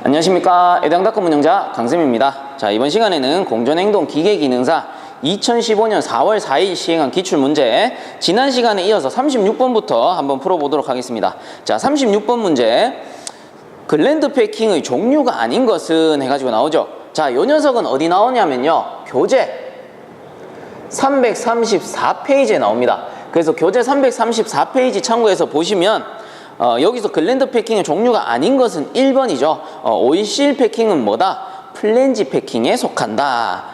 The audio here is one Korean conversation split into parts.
안녕하십니까. 에드항닷컴 운영자 강쌤입니다. 자, 이번 시간에는 공전행동 기계기능사 2015년 4월 4일 시행한 기출문제, 지난 시간에 이어서 36번부터 한번 풀어보도록 하겠습니다. 자, 36번 문제, 글랜드 패킹의 종류가 아닌 것은 해가지고 나오죠. 자, 요 녀석은 어디 나오냐면요, 교재 334페이지에 나옵니다. 그래서 교재 334페이지 참고해서 보시면 여기서 글랜드 패킹의 종류가 아닌 것은 1번이죠. 오일실 패킹은 뭐다? 플랜지 패킹에 속한다.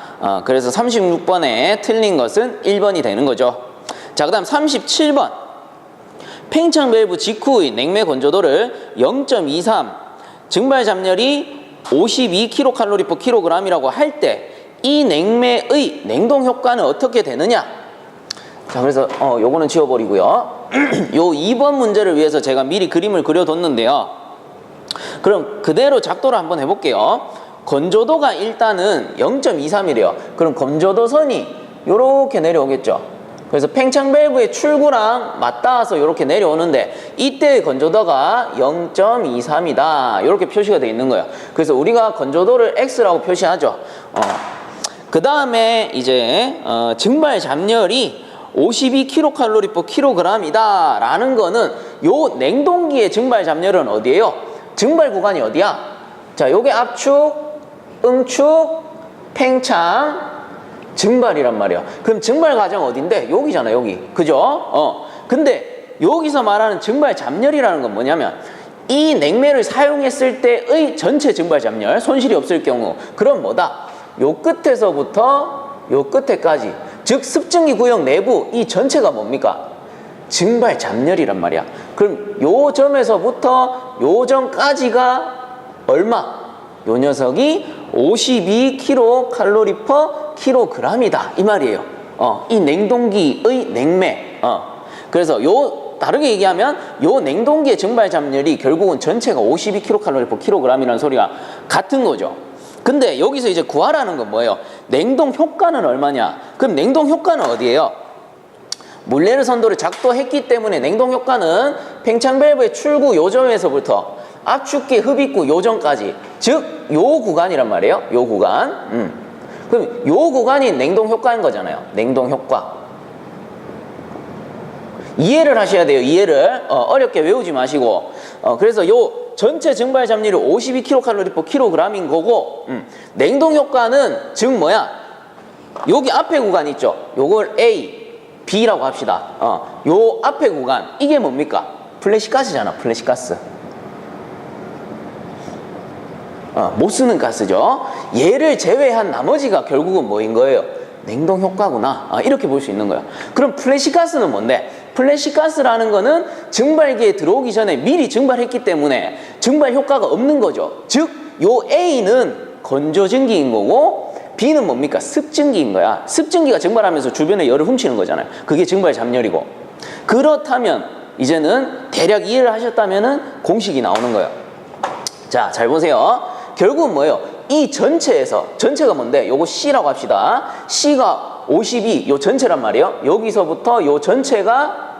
그래서 36번에 틀린 것은 1번이 되는 거죠. 자, 그 다음 37번. 팽창 밸브 직후의 냉매 건조도를 0.23, 증발 잠열이 52kcal/kg이라고 할 때 이 냉매의 냉동 효과는 어떻게 되느냐? 자, 그래서 요거는 지워버리고요. 요 2번 문제를 위해서 제가 미리 그림을 그려뒀는데요. 그럼 그대로 작도를 한번 해볼게요. 건조도가 일단은 0.23이래요. 그럼 건조도 선이 요렇게 내려오겠죠. 그래서 팽창 밸브의 출구랑 맞닿아서 요렇게 내려오는데 이때의 건조도가 0.23이다. 요렇게 표시가 되어 있는 거예요. 그래서 우리가 건조도를 X라고 표시하죠. 그 다음에 이제 증발 잠열이 52kcal/kg이다 라는 거는 요 냉동기의 증발 잠열은 어디예요? 증발 구간이 어디야? 자, 요게 압축, 응축, 팽창, 증발이란 말이야. 그럼 증발 과정 어딘데? 여기잖아, 여기. 그죠? 근데 여기서 말하는 증발 잠열이라는 건 뭐냐면 이 냉매를 사용했을 때의 전체 증발 잠열, 손실이 없을 경우, 그럼 뭐다? 요 끝에서부터 요 끝에까지, 즉 습증기 구역 내부 이 전체가 뭡니까? 증발 잠열이란 말이야. 그럼 요 점에서부터 요 점까지가 얼마? 요 녀석이 52kcal/kg이다 이 말이에요. 이 냉동기의 냉매. 그래서 요 다르게 얘기하면 요 냉동기의 증발 잠열이 결국은 전체가 52kcal/kg이라는 소리가 같은 거죠. 근데 여기서 이제 구하라는 건 뭐예요? 냉동 효과는 얼마냐? 그럼 냉동 효과는 어디예요? 물레르 선도를 작도했기 때문에 냉동 효과는 팽창 밸브의 출구 요점에서부터 압축기 흡입구 요점까지, 즉 요 구간이란 말이에요. 요 구간. 그럼 요 구간이 냉동 효과인 거잖아요. 냉동 효과. 이해를 하셔야 돼요. 이해를. 어렵게 외우지 마시고. 그래서 요 전체 증발 잠열이 52kcal/kg인 거고, 냉동 효과는 즉 뭐야? 여기 앞에 구간 있죠? 요걸 A, B라고 합시다. 요 앞에 구간, 이게 뭡니까? 플래시가스잖아, 플래시가스. 못 쓰는 가스죠. 얘를 제외한 나머지가 결국은 뭐인 거예요? 냉동 효과구나. 이렇게 볼 수 있는 거야. 그럼 플래시가스는 뭔데? 플래시가스라는 거는 증발기에 들어오기 전에 미리 증발했기 때문에 증발 효과가 없는 거죠. 즉, 요 A는 건조증기인 거고 B는 뭡니까? 습증기인 거야. 습증기가 증발하면서 주변에 열을 훔치는 거잖아요. 그게 증발 잠열이고. 그렇다면 이제는 대략 이해를 하셨다면은 공식이 나오는 거예요. 자, 잘 보세요. 결국은 뭐예요? 이 전체에서, 전체가 뭔데? 요거 C라고 합시다. C가 52, 요 전체란 말이에요. 여기서부터 요 전체가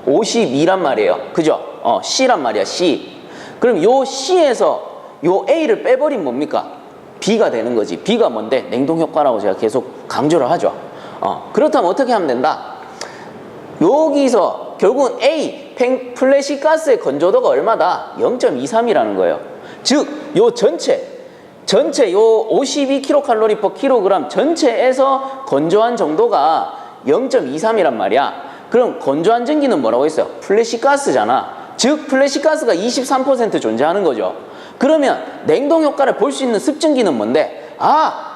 52란 말이에요. 그죠? C란 말이야, C. 그럼 요 C에서 요 A를 빼버리면 뭡니까? B가 되는 거지. B가 뭔데? 냉동 효과라고 제가 계속 강조를 하죠. 그렇다면 어떻게 하면 된다? 여기서 결국은 A, 플래시 가스의 건조도가 얼마다? 0.23이라는 거예요. 즉, 요 전체 요 52kcal/kg 전체에서 건조한 정도가 0.23이란 말이야. 그럼 건조한 전기는 뭐라고 했어요? 플래시가스잖아. 즉 플래시가스가 23% 존재하는 거죠. 그러면 냉동 효과를 볼 수 있는 습증기는 뭔데?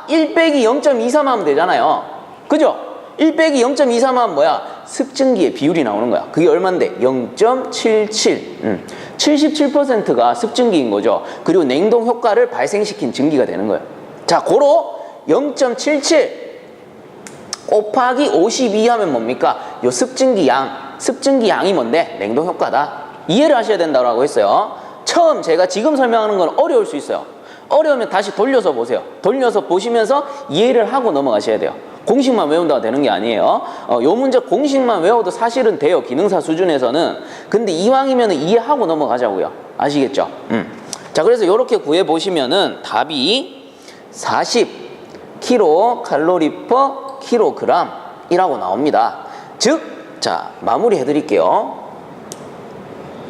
1 빼기 0.23 하면 되잖아요. 그죠? 1 빼기 0.23 하면 뭐야? 습증기의 비율이 나오는 거야. 그게 얼만데? 0.77. 77%가 습증기인 거죠. 그리고 냉동 효과를 발생시킨 증기가 되는 거예요. 자, 고로 0.77 곱하기 52 하면 뭡니까? 요 습증기 양이 뭔데? 냉동 효과다. 이해를 하셔야 된다고 했어요. 처음 제가 지금 설명하는 건 어려울 수 있어요. 어려우면 다시 돌려서 보세요. 돌려서 보시면서 이해를 하고 넘어가셔야 돼요. 공식만 외운다고 되는 게 아니에요. 요 문제 공식만 외워도 사실은 돼요. 기능사 수준에서는. 근데 이왕이면 이해하고 넘어가자고요. 아시겠죠? 자, 자, 그래서 이렇게 구해보시면은 답이 40kcal/kg이라고 나옵니다. 즉, 자, 마무리 해드릴게요.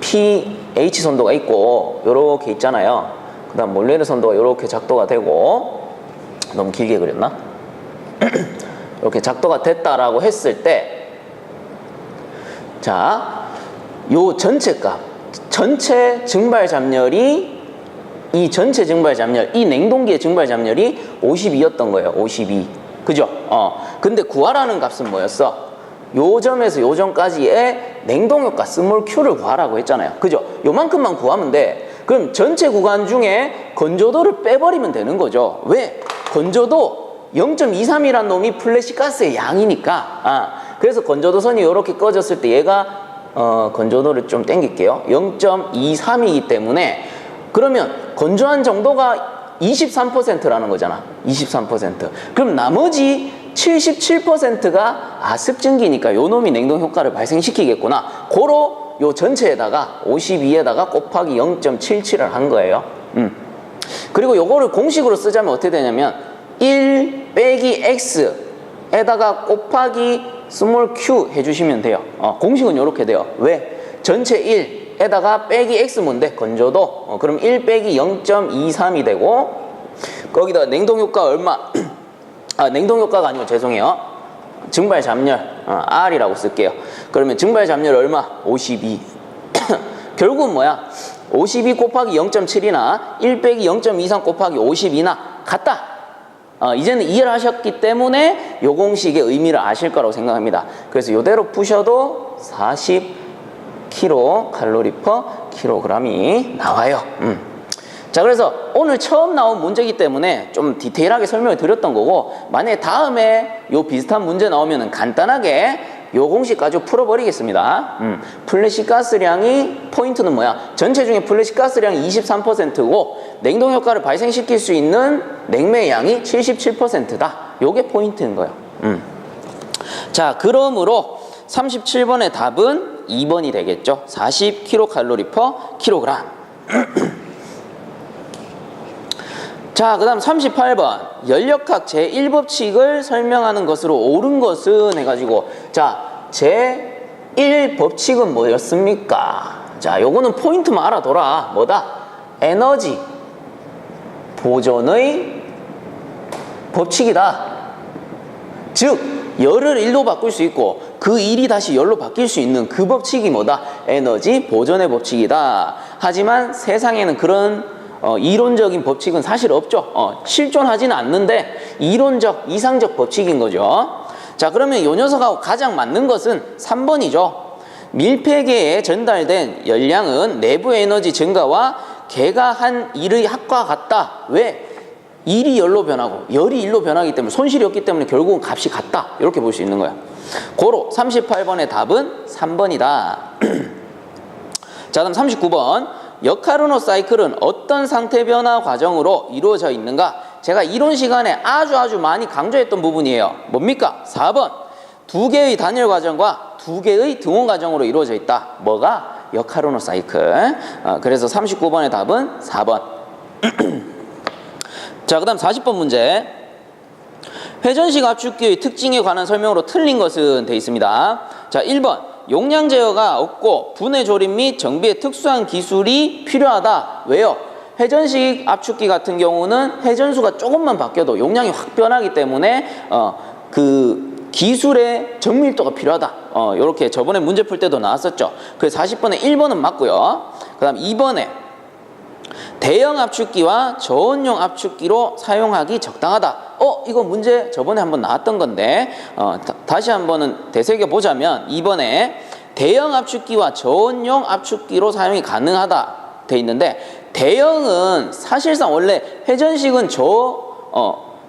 pH 선도가 있고 요렇게 있잖아요. 그 다음 몰레르 선도가 요렇게 작도가 되고, 너무 길게 그렸나? 이렇게 작도가 됐다라고 했을 때, 자, 요 전체 값, 전체 증발 잠열이, 이 전체 증발 잠열, 이 냉동기의 증발 잠열이 52였던 거예요. 52. 그죠? 근데 구하라는 값은 뭐였어? 요 점에서 요 점까지의 냉동효과 스몰 Q를 구하라고 했잖아요. 그죠? 요만큼만 구하면 돼. 그럼 전체 구간 중에 건조도를 빼버리면 되는 거죠. 왜? 건조도 0.23이란 놈이 플래시 가스의 양이니까. 그래서 건조도선이 이렇게 꺼졌을 때 얘가 건조도를 좀 땡길게요. 0.23이기 때문에, 그러면 건조한 정도가 23%라는 거잖아. 23%. 그럼 나머지 77%가 습증기니까 요 놈이 냉동 효과를 발생시키겠구나. 고로 요 전체에다가 52에다가 곱하기 0.77을 한 거예요. 그리고 요거를 공식으로 쓰자면 어떻게 되냐면 1 빼기 x에다가 곱하기 스몰 q 해주시면 돼요. 공식은 요렇게 돼요. 왜? 전체 1에다가 빼기 x 뭔데? 건조도. 그럼 1 빼기 0.23이 되고, 거기다 냉동 효과 얼마? 냉동 효과가 아니고 죄송해요. 증발 잠열 R이라고 쓸게요. 그러면 증발 잠열 얼마? 52. 결국은 뭐야? 52 곱하기 0.7이나 1 빼기 0.23 곱하기 52나 같다. 이제는 이해를 하셨기 때문에 요 공식의 의미를 아실 거라고 생각합니다. 그래서 이대로 푸셔도 40kcal/kg이 나와요. 자, 그래서 오늘 처음 나온 문제이기 때문에 좀 디테일하게 설명을 드렸던 거고, 만약에 다음에 요 비슷한 문제 나오면은 간단하게 요 공식 가지고 풀어버리겠습니다. 플래시 가스량이, 포인트는 뭐야? 전체 중에 플래시 가스량이 23%고 냉동 효과를 발생시킬 수 있는 냉매의 양이 77%다. 요게 포인트인 거예요. 자, 그러므로 37번의 답은 2번이 되겠죠. 40kcal/kg. 자, 그 다음 38번. 연력학 제1법칙을 설명하는 것으로 옳은 것은 해가지고, 자, 제1법칙은 뭐였습니까? 자, 요거는 포인트만 알아둬라. 뭐다? 에너지 보존의 법칙이다. 즉, 열을 1로 바꿀 수 있고 그 1이 다시 열로 바뀔 수 있는 그 법칙이 뭐다? 에너지 보존의 법칙이다. 하지만 세상에는 그런 이론적인 법칙은 사실 없죠. 실존하지는 않는데 이론적, 이상적 법칙인 거죠. 자, 그러면 요 녀석하고 가장 맞는 것은 3번이죠. 밀폐계에 전달된 열량은 내부 에너지 증가와 개가 한 일의 합과 같다. 왜? 1이 열로 변하고 열이 1로 변하기 때문에 손실이 없기 때문에 결국은 값이 같다. 이렇게 볼 수 있는 거야. 고로 38번의 답은 3번이다. 자, 그럼 39번. 역카르노 사이클은 어떤 상태 변화 과정으로 이루어져 있는가? 제가 이론 시간에 아주 많이 강조했던 부분이에요. 뭡니까? 4번. 두 개의 단열 과정과 두 개의 등원 과정으로 이루어져 있다. 뭐가? 역카르노 사이클. 그래서 39번의 답은 4번. 자, 그 다음 40번 문제. 회전식 압축기의 특징에 관한 설명으로 틀린 것은 돼 있습니다. 자, 1번. 용량 제어가 없고 분해 조립 및 정비에 특수한 기술이 필요하다. 왜요? 회전식 압축기 같은 경우는 회전수가 조금만 바뀌어도 용량이 확 변하기 때문에 그 기술의 정밀도가 필요하다. 이렇게 저번에 문제 풀 때도 나왔었죠. 그래서 40번에 1번은 맞고요. 그 다음 2번에 대형 압축기와 저온용 압축기로 사용하기 적당하다. 이거 문제 저번에 한번 나왔던 건데 다시 한번은 되새겨 보자면 2번에 대형 압축기와 저온용 압축기로 사용이 가능하다 돼 있는데, 대형은 사실상 원래 회전식은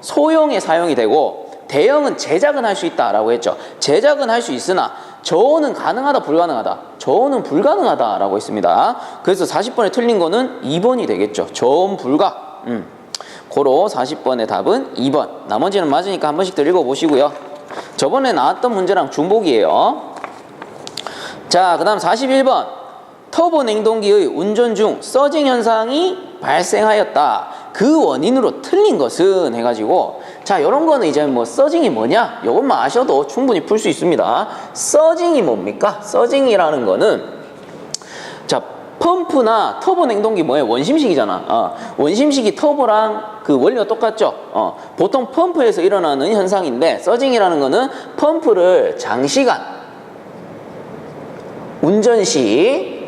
소형에 사용이 되고 대형은 제작은 할 수 있다라고 했죠. 제작은 할 수 있으나 저온은 가능하다 불가능하다? 저온은 불가능하다라고 했습니다. 그래서 40번에 틀린 거는 2번이 되겠죠. 저온 불가. 고로 40번의 답은 2번. 나머지는 맞으니까 한 번씩 더 읽어보시고요. 저번에 나왔던 문제랑 중복이에요. 자, 그 다음 41번. 터보 냉동기의 운전 중 서징 현상이 발생하였다. 그 원인으로 틀린 것은 해가지고, 자, 이런 거는 이제 뭐 서징이 뭐냐? 이것만 아셔도 충분히 풀 수 있습니다. 서징이 뭡니까? 서징이라는 거는, 자, 펌프나 터보 냉동기 뭐예요? 원심식이잖아. 원심식이 터보랑 그 원리가 똑같죠? 보통 펌프에서 일어나는 현상인데, 서징이라는 거는 펌프를 장시간 운전 시,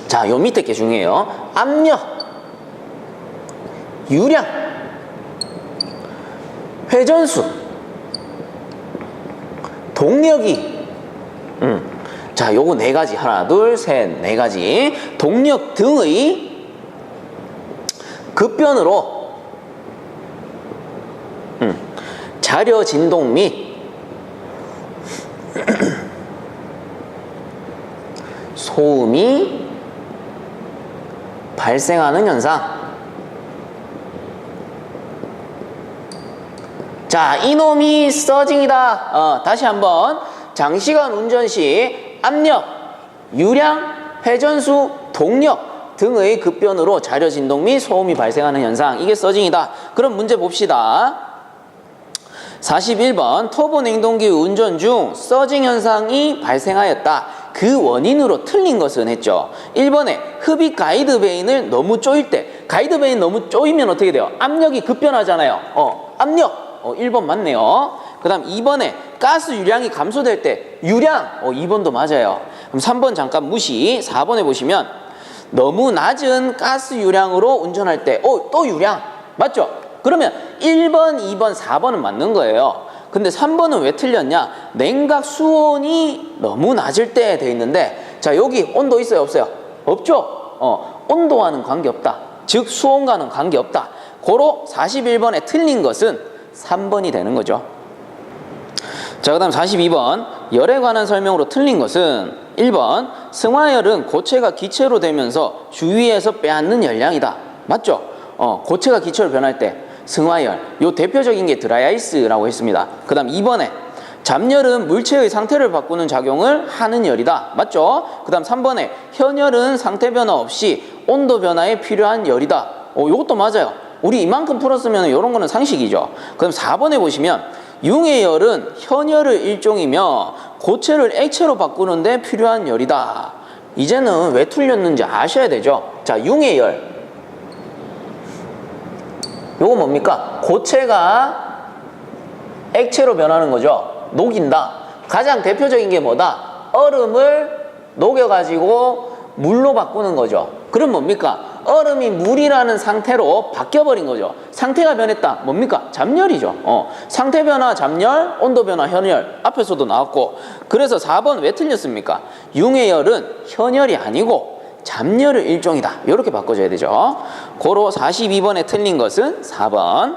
자, 요 밑에 게 중요해요. 압력, 유량, 회전수, 동력이, 자, 요거 네 가지. 하나, 둘, 셋, 네 가지. 동력 등의 급변으로 자력 진동 및 소음이 발생하는 현상. 자, 이놈이 서징이다. 다시 한번. 장시간 운전 시 압력, 유량, 회전수, 동력 등의 급변으로 자력 진동 및 소음이 발생하는 현상. 이게 서징이다. 그럼 문제 봅시다. 41번 터보 냉동기 운전 중 서징 현상이 발생하였다. 그 원인으로 틀린 것은 했죠. 1번에 흡입 가이드베인을 너무 쪼일 때, 가이드베인 너무 쪼이면 어떻게 돼요? 압력이 급변하잖아요. 압력. 1번 맞네요. 그 다음 2번에 가스 유량이 감소될 때 유량. 2번도 맞아요. 그럼 3번 잠깐 무시. 4번에 보시면 너무 낮은 가스 유량으로 운전할 때 또 유량. 맞죠? 그러면 1번, 2번, 4번은 맞는 거예요. 근데 3번은 왜 틀렸냐? 냉각 수온이 너무 낮을 때 돼 있는데, 자, 여기 온도 있어요, 없어요? 없죠? 온도와는 관계없다. 즉 수온과는 관계없다. 고로 41번에 틀린 것은 3번이 되는 거죠. 자, 그 다음 42번 열에 관한 설명으로 틀린 것은 1번 승화열은 고체가 기체로 되면서 주위에서 빼앗는 열량이다. 맞죠? 고체가 기체로 변할 때 승화열, 요 대표적인 게 드라이아이스라고 했습니다. 그 다음 2번에 잡열은 물체의 상태를 바꾸는 작용을 하는 열이다. 맞죠? 그 다음 3번에 현열은 상태 변화 없이 온도 변화에 필요한 열이다. 요것도 맞아요. 우리 이만큼 풀었으면 이런 거는 상식이죠. 그럼 4번에 보시면 융의 열은 현열의 일종이며 고체를 액체로 바꾸는데 필요한 열이다. 이제는 왜 틀렸는지 아셔야 되죠. 자, 융의 열. 요거 뭡니까? 고체가 액체로 변하는 거죠. 녹인다. 가장 대표적인 게 뭐다? 얼음을 녹여가지고 물로 바꾸는 거죠. 그럼 뭡니까? 얼음이 물이라는 상태로 바뀌어버린 거죠. 상태가 변했다. 뭡니까? 잡열이죠. 상태 변화, 잡열, 온도 변화, 현열. 앞에서도 나왔고. 그래서 4번 왜 틀렸습니까? 융의 열은 현열이 아니고 잡열의 일종이다. 이렇게 바꿔줘야 되죠. 고로 42번에 틀린 것은 4번.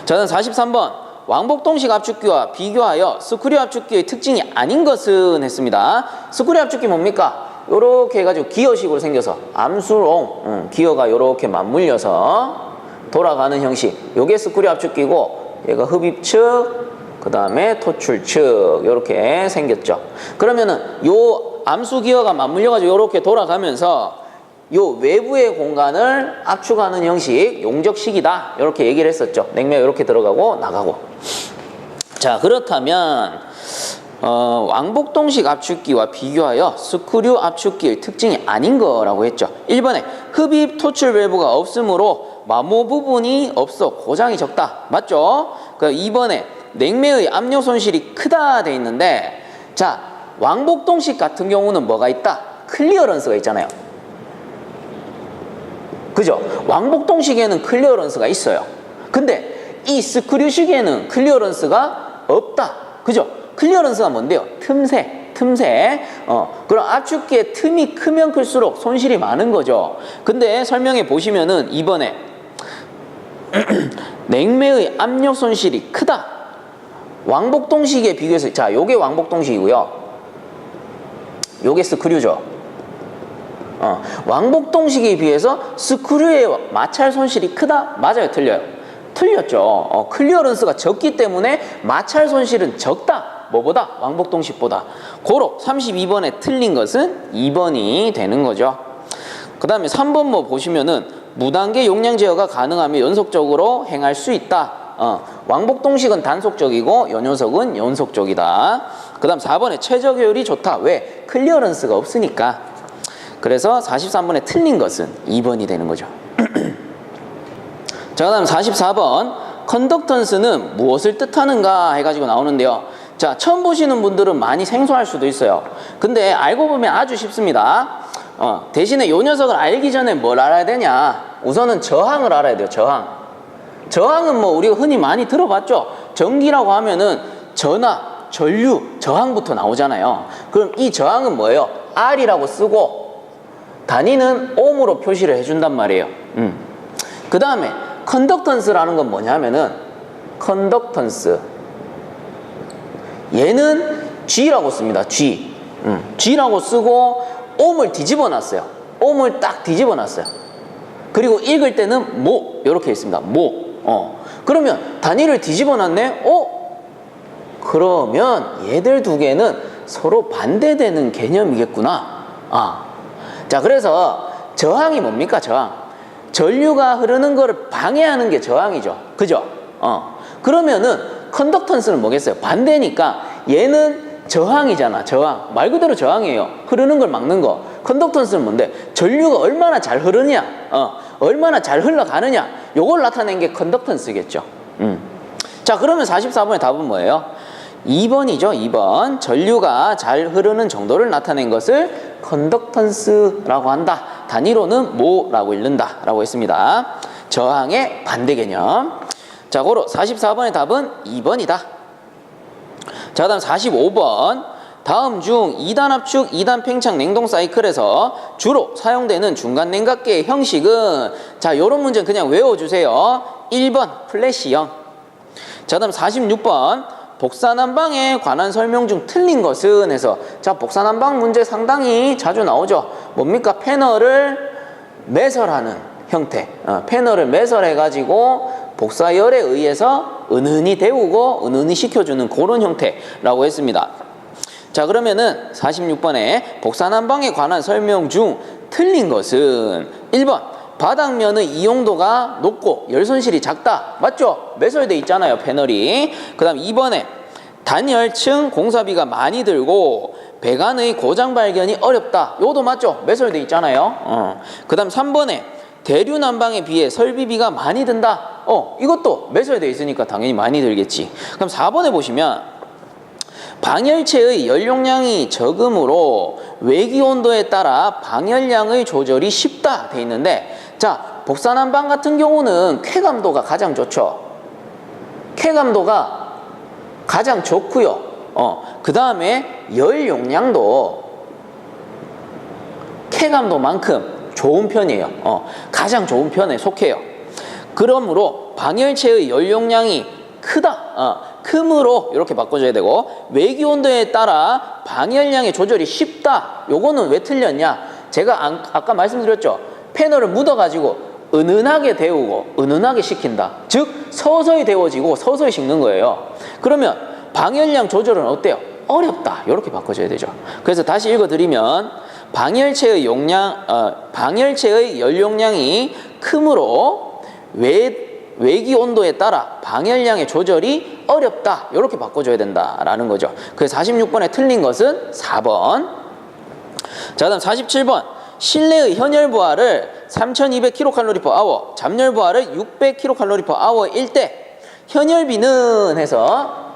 저는 43번 왕복동식 압축기와 비교하여 스크류 압축기의 특징이 아닌 것은 했습니다. 스크류 압축기 뭡니까? 요렇게 해가지고 기어식으로 생겨서 암수롱, 기어가 요렇게 맞물려서 돌아가는 형식. 요게 스크류 압축기고, 얘가 흡입측, 그 다음에 토출측 요렇게 생겼죠. 그러면은 요 암수 기어가 맞물려가지고 요렇게 돌아가면서 요 외부의 공간을 압축하는 형식, 용접식이다. 이렇게 얘기를 했었죠. 냉매가 이렇게 들어가고 나가고. 자, 그렇다면 왕복동식 압축기와 비교하여 스크류 압축기의 특징이 아닌 거라고 했죠. 1번에 흡입 토출 밸브가 없으므로 마모 부분이 없어 고장이 적다. 맞죠? 그 2번에 냉매의 압력 손실이 크다 돼 있는데, 자, 왕복동식 같은 경우는 뭐가 있다? 클리어런스가 있잖아요. 그죠? 왕복동식에는 클리어런스가 있어요. 근데 이 스크류식에는 클리어런스가 없다. 그죠? 클리어런스가 뭔데요? 틈새. 그럼 압축기의 틈이 크면 클수록 손실이 많은 거죠. 근데 설명해 보시면은 2번에 냉매의 압력 손실이 크다. 왕복동식에 비교해서, 자, 요게 왕복동식이고요. 요게 스크류죠. 왕복동식에 비해서 스크류의 마찰 손실이 크다? 맞아요, 틀려요? 틀렸죠. 클리어런스가 적기 때문에 마찰 손실은 적다. 뭐보다? 왕복동식보다. 고로 32번에 틀린 것은 2번이 되는 거죠. 그 다음에 3번 뭐 보시면은 무단계 용량 제어가 가능하며 연속적으로 행할 수 있다. 왕복동식은 단속적이고 연요석은 연속적이다. 그 다음 4번에 최저 효율이 좋다. 왜? 클리어런스가 없으니까. 그래서 43번에 틀린 것은 2번이 되는 거죠. 자, 그 다음 44번 컨덕턴스는 무엇을 뜻하는가 해가지고 나오는데요. 자, 처음 보시는 분들은 많이 생소할 수도 있어요. 근데 알고 보면 아주 쉽습니다. 대신에 요 녀석을 알기 전에 뭘 알아야 되냐? 우선은 저항을 알아야 돼요. 저항. 저항은 뭐 우리가 흔히 많이 들어봤죠. 전기라고 하면은 전하, 전류, 저항부터 나오잖아요. 그럼 이 저항은 뭐예요? R이라고 쓰고 단위는 ohm으로 표시를 해준단 말이에요. 그 다음에 컨덕턴스라는 건 뭐냐면은 컨덕턴스 얘는 G라고 씁니다. G. G라고 쓰고 ohm을 뒤집어 놨어요. ohm을 딱 뒤집어 놨어요. 그리고 읽을 때는 모 이렇게 있습니다. 모. 그러면 단위를 뒤집어 놨네. 그러면 얘들 두 개는 서로 반대되는 개념이겠구나. 자, 그래서 저항이 뭡니까? 저항. 전류가 흐르는 거를 방해하는 게 저항이죠. 그죠? 그러면은 컨덕턴스는 뭐겠어요? 반대니까 얘는 저항이잖아. 저항. 말 그대로 저항이에요. 흐르는 걸 막는 거. 컨덕턴스는 뭔데? 전류가 얼마나 잘 흐르냐, 얼마나 잘 흘러가느냐, 요걸 나타낸 게 컨덕턴스겠죠. 자, 그러면 44번의 답은 뭐예요? 2번이죠. 2번. 전류가 잘 흐르는 정도를 나타낸 것을 컨덕턴스라고 한다. 단위로는 모라고 읽는다 라고 했습니다. 저항의 반대 개념. 자, 고로 44번의 답은 2번이다. 자, 다음 45번. 다음 중 2단 압축, 2단 팽창 냉동 사이클에서 주로 사용되는 중간 냉각계의 형식은, 자, 요런 문제는 그냥 외워주세요. 1번 플래시형. 자, 다음 46번. 복사난방에 관한 설명 중 틀린 것은 해서, 자, 복사난방 문제 상당히 자주 나오죠. 뭡니까? 패널을 매설하는 형태. 패널을 매설해가지고 복사열에 의해서 은은히 데우고 은은히 식혀주는 그런 형태라고 했습니다. 자, 그러면은 46번에 복사난방에 관한 설명 중 틀린 것은 1번 바닥면의 이용도가 높고 열손실이 작다. 맞죠? 매설돼 있잖아요, 패널이. 그 다음 2번에 단열층 공사비가 많이 들고 배관의 고장 발견이 어렵다. 요도 맞죠? 매설돼 있잖아요. 그 다음 3번에 대류난방에 비해 설비비가 많이 든다. 이것도 매설돼 있으니까 당연히 많이 들겠지. 그럼 4번에 보시면 방열체의 연용량이 적으므로 외기 온도에 따라 방열량의 조절이 쉽다 돼 있는데, 자, 복사난방 같은 경우는 쾌감도가 가장 좋죠. 쾌감도가 가장 좋고요. 그 다음에 열 용량도 쾌감도만큼 좋은 편이에요. 가장 좋은 편에 속해요. 그러므로 방열체의 열 용량이 크다. 크므로 이렇게 바꿔줘야 되고, 외기 온도에 따라 방열량의 조절이 쉽다. 요거는 왜 틀렸냐? 제가 아까 말씀드렸죠. 패널을 묻어가지고 은은하게 데우고 은은하게 식힌다. 즉 서서히 데워지고 서서히 식는 거예요. 그러면 방열량 조절은 어때요? 어렵다. 이렇게 바꿔줘야 되죠. 그래서 다시 읽어드리면 방열체의 열 용량이 크므로 외기 온도에 따라 방열량의 조절이 어렵다. 이렇게 바꿔줘야 된다라는 거죠. 그래서 46번에 틀린 것은 4번. 자, 다음 47번. 실내의 현열 부하를 3200kcal/h, 잠열 부하를 600kcal/h일 때 현열비는 해서,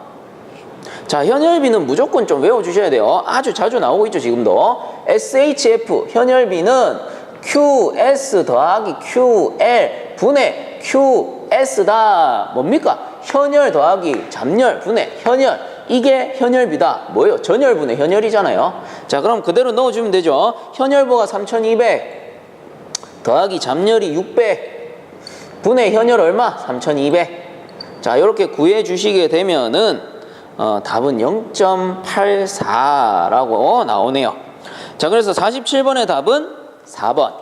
자, 현열비는 무조건 좀 외워주셔야 돼요. 아주 자주 나오고 있죠, 지금도. SHF 현열비는 QS 더하기 QL 분의 QS다. 뭡니까? 현열 더하기 잠열 분의 현열. 이게 현열비다. 뭐예요? 전열분의 현열이잖아요. 자, 그럼 그대로 넣어주면 되죠. 현열부가 3200 더하기 잠열이 600 분의 현열 얼마? 3200. 자, 이렇게 구해주시게 되면은 답은 0.84라고 나오네요. 자, 그래서 47번의 답은 4번.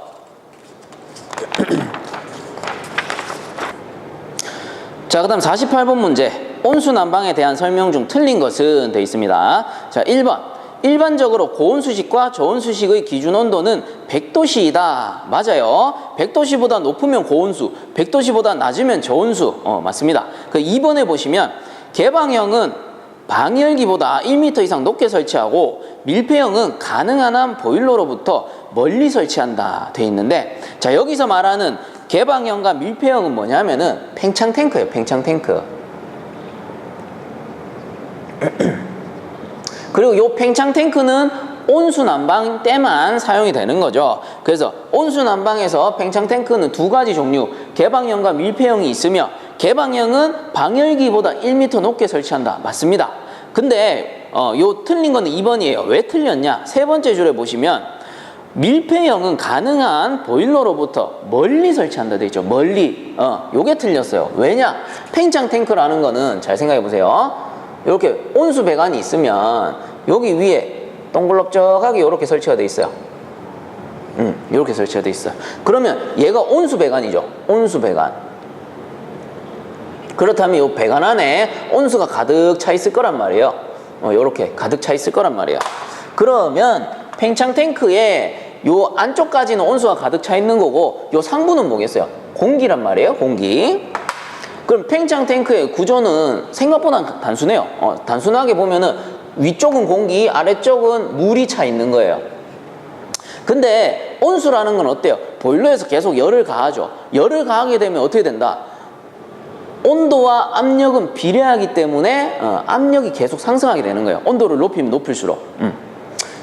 자, 그 다음 48번 문제. 온수 난방에 대한 설명 중 틀린 것은 되어 있습니다. 자, 1번. 일반적으로 고온수식과 저온수식의 기준 온도는 100도씨이다. 맞아요. 100도씨보다 높으면 고온수, 100도씨보다 낮으면 저온수. 맞습니다. 그 2번에 보시면 개방형은 방열기보다 1m 이상 높게 설치하고 밀폐형은 가능한 한 보일러로부터 멀리 설치한다 돼 있는데, 자, 여기서 말하는 개방형과 밀폐형은 뭐냐면은 팽창 탱크예요. 팽창 탱크. 그리고 이 팽창 탱크는 온수 난방 때만 사용이 되는 거죠. 그래서 온수 난방에서 팽창 탱크는 두 가지 종류, 개방형과 밀폐형이 있으며, 개방형은 방열기보다 1m 높게 설치한다. 맞습니다. 근데 요 틀린 거는 2번이에요. 왜 틀렸냐? 세 번째 줄에 보시면 밀폐형은 가능한 보일러로부터 멀리 설치한다 돼 있죠. 멀리. 요게 틀렸어요. 왜냐? 팽창 탱크라는 거는 잘 생각해 보세요. 이렇게 온수 배관이 있으면 여기 위에 동글럽적하게 이렇게 설치가 돼 있어요. 이렇게 설치가 돼 있어요. 그러면 얘가 온수 배관이죠. 온수 배관. 그렇다면 이 배관 안에 온수가 가득 차 있을 거란 말이에요. 이렇게 가득 차 있을 거란 말이에요. 그러면 팽창 탱크에 요 안쪽까지는 온수가 가득 차 있는 거고, 요 상부는 뭐겠어요? 공기란 말이에요. 공기. 그럼 팽창 탱크의 구조는 생각보다 단순해요. 단순하게 보면은 위쪽은 공기, 아래쪽은 물이 차 있는 거예요. 근데 온수라는 건 어때요? 보일러에서 계속 열을 가하죠. 열을 가하게 되면 어떻게 된다? 온도와 압력은 비례하기 때문에 압력이 계속 상승하게 되는 거예요. 온도를 높이면 높일수록.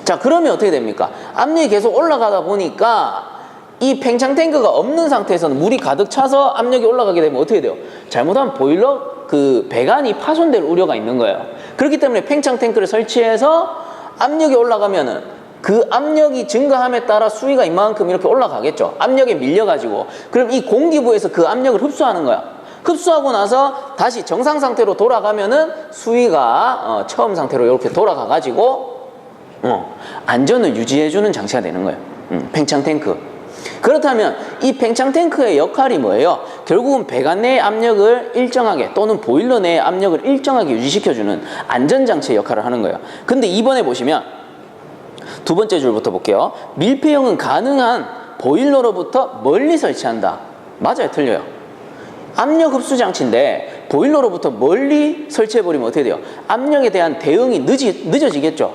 자, 그러면 어떻게 됩니까? 압력이 계속 올라가다 보니까 이 팽창 탱크가 없는 상태에서는 물이 가득 차서 압력이 올라가게 되면 어떻게 돼요? 잘못하면 보일러 그 배관이 파손될 우려가 있는 거예요. 그렇기 때문에 팽창 탱크를 설치해서 압력이 올라가면은 그 압력이 증가함에 따라 수위가 이만큼 이렇게 올라가겠죠. 압력에 밀려가지고. 그럼 이 공기부에서 그 압력을 흡수하는 거야. 흡수하고 나서 다시 정상 상태로 돌아가면은 수위가 처음 상태로 이렇게 돌아가가지고 안전을 유지해주는 장치가 되는 거예요. 팽창 탱크. 그렇다면 이 팽창 탱크의 역할이 뭐예요? 결국은 배관 내의 압력을 일정하게, 또는 보일러 내의 압력을 일정하게 유지시켜주는 안전장치의 역할을 하는 거예요. 근데 2번에 보시면 두 번째 줄부터 볼게요. 밀폐형은 가능한 보일러로부터 멀리 설치한다. 맞아요? 틀려요? 압력 흡수 장치인데 보일러로부터 멀리 설치해버리면 어떻게 돼요? 압력에 대한 대응이 늦어지겠죠.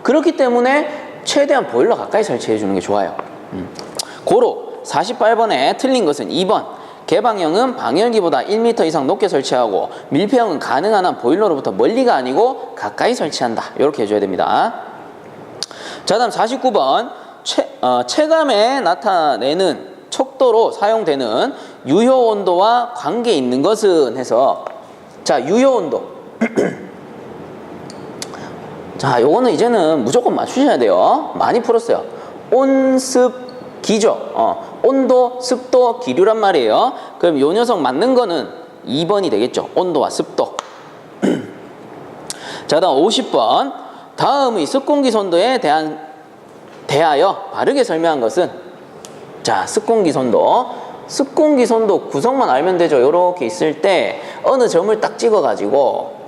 그렇기 때문에 최대한 보일러 가까이 설치해주는 게 좋아요. 고로 48번에 틀린 것은 2번. 개방형은 방열기보다 1m 이상 높게 설치하고, 밀폐형은 가능한 한 보일러로부터 멀리가 아니고 가까이 설치한다. 이렇게 해줘야 됩니다. 자, 다음 49번. 체감에 나타내는 척도로 사용되는 유효온도와 관계 있는 것은 해서, 자, 유효온도. 자, 요거는 이제는 무조건 맞추셔야 돼요. 많이 풀었어요. 온습 기죠. 온도, 습도, 기류란 말이에요. 그럼 요 녀석 맞는 거는 2번이 되겠죠. 온도와 습도. 자, 다음 50번. 다음의 습공기 선도에 대하여 바르게 설명한 것은, 자, 습공기 선도. 습공기 선도 구성만 알면 되죠. 요렇게 있을 때 어느 점을 딱 찍어가지고,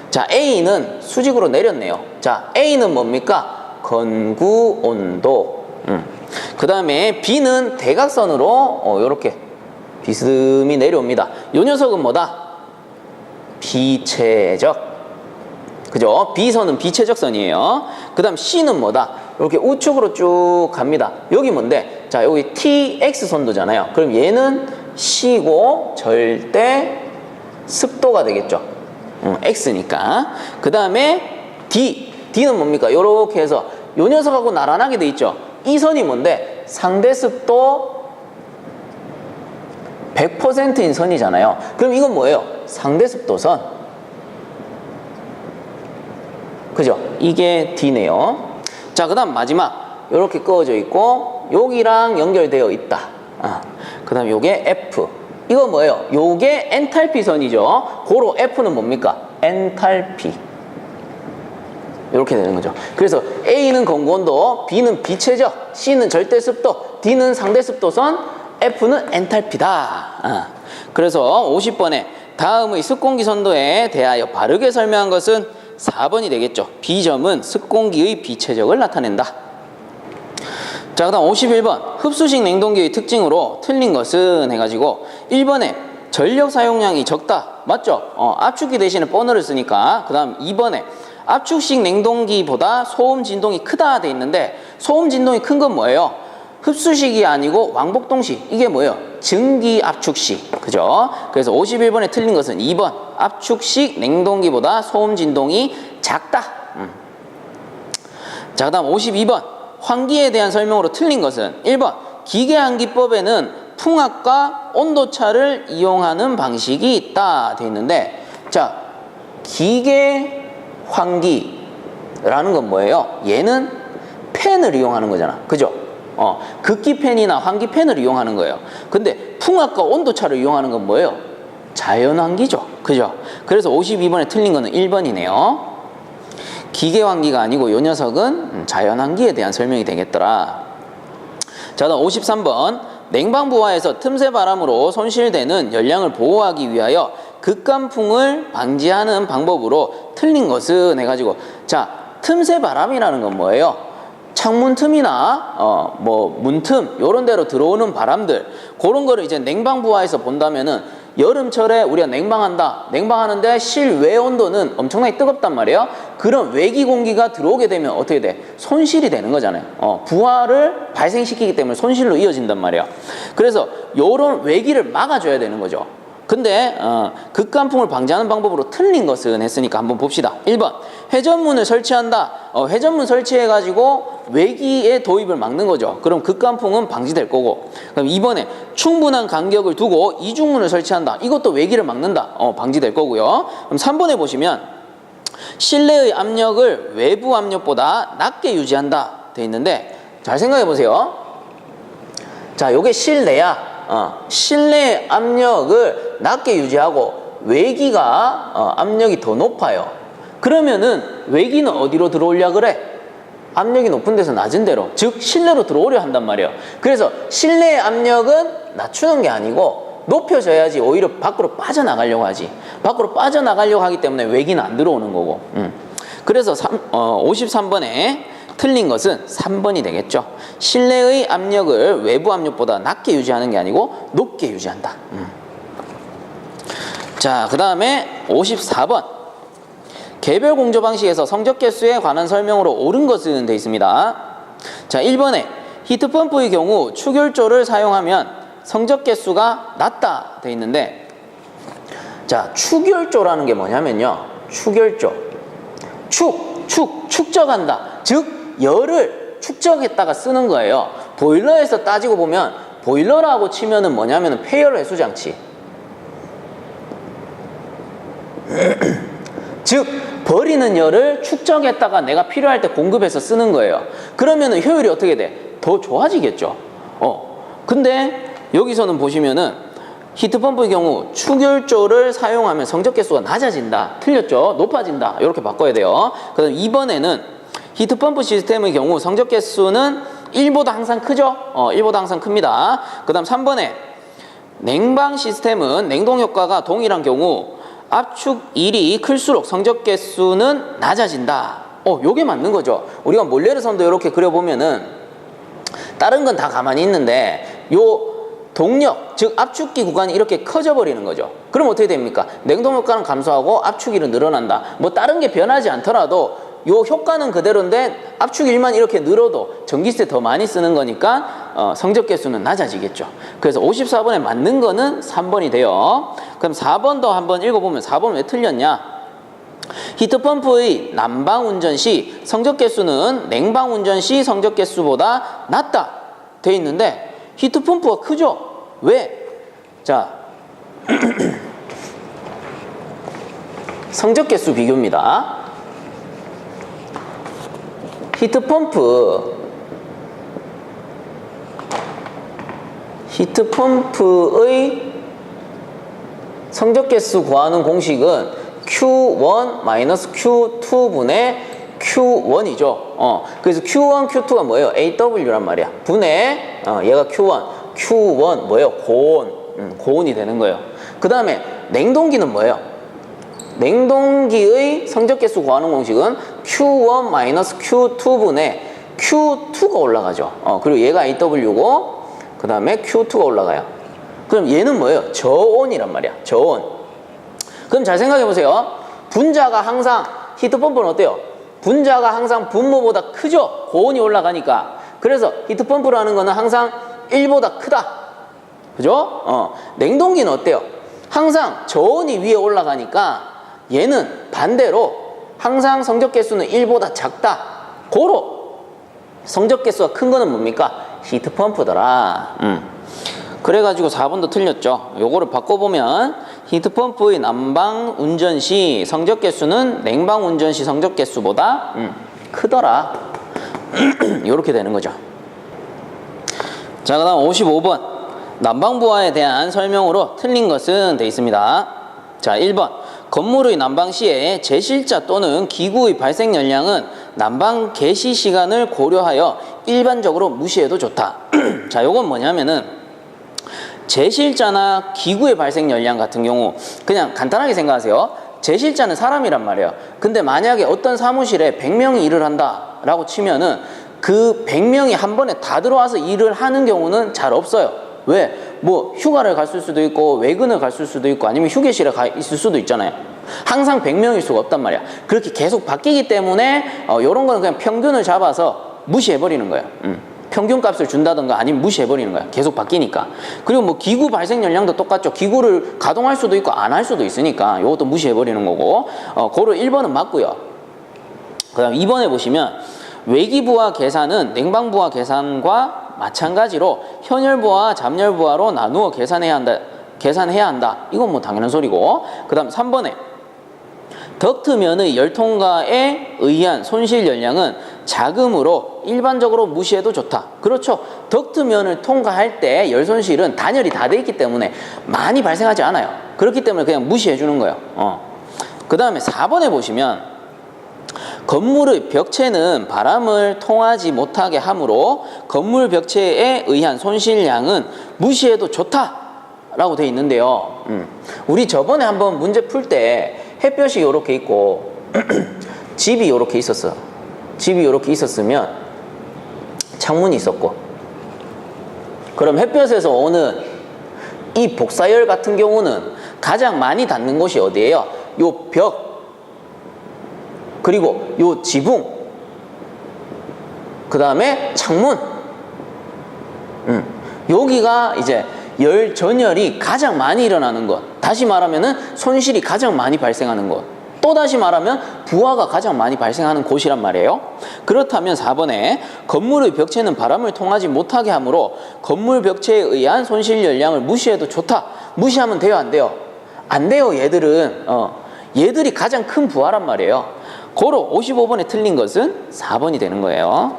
자, A는 수직으로 내렸네요. 자, A는 뭡니까? 건구 온도. 그 다음에 B는 대각선으로 이렇게 비스듬히 내려옵니다. 요 녀석은 뭐다? 비체적. 그죠? B선은 비체적 선이에요. 그 다음 C는 뭐다? 이렇게 우측으로 쭉 갑니다. 여기 뭔데? 자, 여기 TX선도잖아요. 그럼 얘는 C고 절대 습도가 되겠죠. X니까. 그 다음에 D는 뭡니까? 이렇게 해서 요 녀석하고 나란하게 돼 있죠. 이 선이 뭔데? 상대 습도 100%인 선이잖아요. 그럼 이건 뭐예요? 상대 습도선. 그죠? 이게 D네요. 자, 그 다음 마지막. 이렇게 그어져 있고 여기랑 연결되어 있다. 그 다음 요게 F. 이거 뭐예요? 요게 엔탈피 선이죠. 고로 F는 뭡니까? 엔탈피. 이렇게 되는 거죠. 그래서 A는 건구온도, B는 비체적, C는 절대습도, D는 상대습도선, F는 엔탈피다. 그래서 50번에 다음의 습공기 선도에 대하여 바르게 설명한 것은 4번이 되겠죠. B점은 습공기의 비최적을 나타낸다. 자, 그 다음 51번 흡수식 냉동기의 특징으로 틀린 것은 해가지고 1번에 전력 사용량이 적다. 맞죠? 압축기 대신에 버너를 쓰니까. 그 다음 2번에 압축식 냉동기보다 소음 진동이 크다 돼 있는데 소음 진동이 큰 건 뭐예요? 흡수식이 아니고 왕복동식. 이게 뭐예요? 증기 압축식. 그죠? 그래서 51번에 틀린 것은 2번 압축식 냉동기보다 소음 진동이 작다. 자, 그 다음 52번 환기에 대한 설명으로 틀린 것은 1번 기계환기법에는 풍압과 온도차를 이용하는 방식이 있다 돼 있는데, 자, 기계환기라는 건 뭐예요? 얘는 팬을 이용하는 거잖아. 그죠? 극기팬이나 환기팬을 이용하는 거예요. 근데 풍압과 온도차를 이용하는 건 뭐예요? 자연환기죠. 그죠? 그래서 52번에 틀린 거는 1번이네요. 기계환기가 아니고 이 녀석은 자연환기에 대한 설명이 되겠더라. 자, 다음 53번 냉방부하에서 틈새 바람으로 손실되는 열량을 보호하기 위하여 극간풍을 방지하는 방법으로 틀린 것은 해가지고, 자, 틈새 바람이라는 건 뭐예요? 창문 틈이나 뭐 문틈 요런 데로 들어오는 바람들, 그런 거를 이제 냉방부하에서 본다면은 여름철에 우리가 냉방하는데 실외 온도는 엄청나게 뜨겁단 말이에요. 그런 외기 공기가 들어오게 되면 어떻게 돼? 손실이 되는 거잖아요. 부하를 발생시키기 때문에 손실로 이어진단 말이에요. 그래서 요런 외기를 막아줘야 되는 거죠. 근데 극간풍을 방지하는 방법으로 틀린 것은 했으니까 한번 봅시다. 1번 회전문을 설치한다. 회전문 설치해가지고 외기의 도입을 막는 거죠. 그럼 극간풍은 방지될 거고. 그럼 2번에 충분한 간격을 두고 이중문을 설치한다. 이것도 외기를 막는다. 방지될 거고요. 그럼 3번에 보시면 실내의 압력을 외부 압력보다 낮게 유지한다 돼 있는데, 잘 생각해 보세요. 자, 요게 실내야. 실내 압력을 낮게 유지하고 외기가 압력이 더 높아요. 그러면은 외기는 어디로 들어오려 그래? 압력이 높은 데서 낮은 데로, 즉 실내로 들어오려 한단 말이에요. 그래서 실내의 압력은 낮추는 게 아니고 높여져야지 오히려 밖으로 빠져나가려고 하지. 밖으로 빠져나가려고 하기 때문에 외기는 안 들어오는 거고. 그래서 53번에 틀린 것은 3번이 되겠죠. 실내의 압력을 외부 압력보다 낮게 유지하는 게 아니고 높게 유지한다. 자, 그 다음에 54번 개별 공조 방식에서 성적 개수에 관한 설명으로 옳은 것은 되어 있습니다. 자, 1번에 히트펌프의 경우 축열조를 사용하면 성적 개수가 낮다 되어 있는데, 자, 축열조라는 게 뭐냐면요, 축열조, 축적한다. 즉 열을 축적했다가 쓰는 거예요. 보일러에서 따지고 보면 보일러라고 치면은 뭐냐면은 폐열 회수 장치. 즉 버리는 열을 축적했다가 내가 필요할 때 공급해서 쓰는 거예요. 그러면은 효율이 어떻게 돼? 더 좋아지겠죠. 근데 여기서는 보시면은 히트펌프의 경우 축열조를 사용하면 성적 개수가 낮아진다. 틀렸죠? 높아진다. 이렇게 바꿔야 돼요. 그 다음 2번에는 히트펌프 시스템의 경우 성적 개수는 1보다 항상 크죠? 1보다 항상 큽니다. 그 다음 3번에 냉방 시스템은 냉동 효과가 동일한 경우 압축 1이 클수록 성적 개수는 낮아진다. 요게 맞는 거죠. 우리가 몰레르선도 이렇게 그려보면은 다른 건 다 가만히 있는데 요 동력, 즉 압축기 구간이 이렇게 커져 버리는 거죠. 그럼 어떻게 됩니까? 냉동 효과는 감소하고 압축1은 늘어난다. 뭐 다른 게 변하지 않더라도 요 효과는 그대로인데 압축1만 이렇게 늘어도 전기세 더 많이 쓰는 거니까 성적 개수는 낮아지겠죠. 그래서 54번에 맞는 거는 3번이 돼요. 그럼 4번도 한번 읽어보면 4번 왜 틀렸냐? 히트펌프의 난방 운전 시 성적 개수는 냉방 운전 시 성적 개수보다 낮다 돼 있는데 히트펌프가 크죠? 왜? 자, 성적 개수 비교입니다. 히트펌프의 성적 개수 구하는 공식은 Q1-Q2분의 Q1이죠. 그래서 Q1, Q2가 뭐예요? AW란 말이야. 분의 얘가 Q1 뭐예요? 고온. 고온이 되는 거예요. 그 다음에 냉동기는 뭐예요? 냉동기의 성적개수 구하는 공식은 Q1-Q2분의 Q2가 올라가죠. 그리고 얘가 AW고 그 다음에 Q2가 올라가요. 그럼 얘는 뭐예요? 저온이란 말이야. 저온. 그럼 잘 생각해 보세요. 분자가 항상 히트펌프는 어때요? 분자가 항상 분모보다 크죠? 고온이 올라가니까. 그래서 히트펌프라는 거는 항상 1보다 크다. 그죠? 냉동기는 어때요? 항상 저온이 위에 올라가니까 얘는 반대로 항상 성적개수는 1보다 작다. 고로 성적개수가 큰 거는 뭡니까? 히트펌프더라. 그래가지고 4번도 틀렸죠. 요거를 바꿔보면 히트펌프의 난방 운전 시 성적개수는 냉방 운전 시 성적개수보다 크더라. 요렇게 되는 거죠. 자, 그 다음 55번 난방부하에 대한 설명으로 틀린 것은 돼 있습니다. 자, 1번 건물의 난방 시에 제실자 또는 기구의 발생 열량은 난방 개시 시간을 고려하여 일반적으로 무시해도 좋다. 자, 요건 뭐냐면은 제실자나 기구의 발생 열량 같은 경우 그냥 간단하게 생각하세요. 제실자는 사람이란 말이에요. 근데 만약에 어떤 사무실에 100명이 일을 한다 라고 치면은 그 100명이 한 번에 다 들어와서 일을 하는 경우는 잘 없어요. 왜? 뭐 휴가를 갔을 수도 있고 외근을 갔을 수도 있고 아니면 휴게실에 가 있을 수도 있잖아요. 항상 100명일 수가 없단 말이야. 그렇게 계속 바뀌기 때문에 요런 거는 그냥 평균을 잡아서 무시해버리는 거예요. 평균값을 준다든가 아니면 무시해버리는 거야. 계속 바뀌니까. 그리고 뭐 기구 발생 열량도 똑같죠. 기구를 가동할 수도 있고 안 할 수도 있으니까 이것도 무시해버리는 거고 고로 1번은 맞고요. 그 다음 2번에 보시면 외기부하 계산은 냉방부하 계산과 마찬가지로 현열부하 잠열부하로 나누어 계산해야 한다. 이건 뭐 당연한 소리고. 그 다음 3번에 덕트면의 열통과에 의한 손실 열량은 작음으로 일반적으로 무시해도 좋다. 그렇죠. 덕트면을 통과할 때 열손실은 단열이 다 돼 있기 때문에 많이 발생하지 않아요. 그렇기 때문에 그냥 무시해 주는 거예요. 그 다음에 4번에 보시면 건물의 벽체는 바람을 통하지 못하게 하므로 건물 벽체에 의한 손실량은 무시해도 좋다 라고 돼 있는데요. 우리 저번에 한번 문제 풀 때 햇볕이 이렇게 있고 집이 이렇게 있었어. 집이 이렇게 있었으면 창문이 있었고, 그럼 햇볕에서 오는 이 복사열 같은 경우는 가장 많이 닿는 곳이 어디예요? 요 벽, 그리고 요 지붕, 그 다음에 창문. 여기가 이제 열 전열이 가장 많이 일어나는 것. 다시 말하면은 손실이 가장 많이 발생하는 것. 또 다시 말하면 부하가 가장 많이 발생하는 곳이란 말이에요. 그렇다면 4번에 건물의 벽체는 바람을 통하지 못하게 하므로 건물 벽체에 의한 손실 열량을 무시해도 좋다. 무시하면 돼요, 안 돼요? 안 돼요. 얘들은 얘들이 가장 큰 부하란 말이에요. 고로 55번에 틀린 것은 4번이 되는 거예요.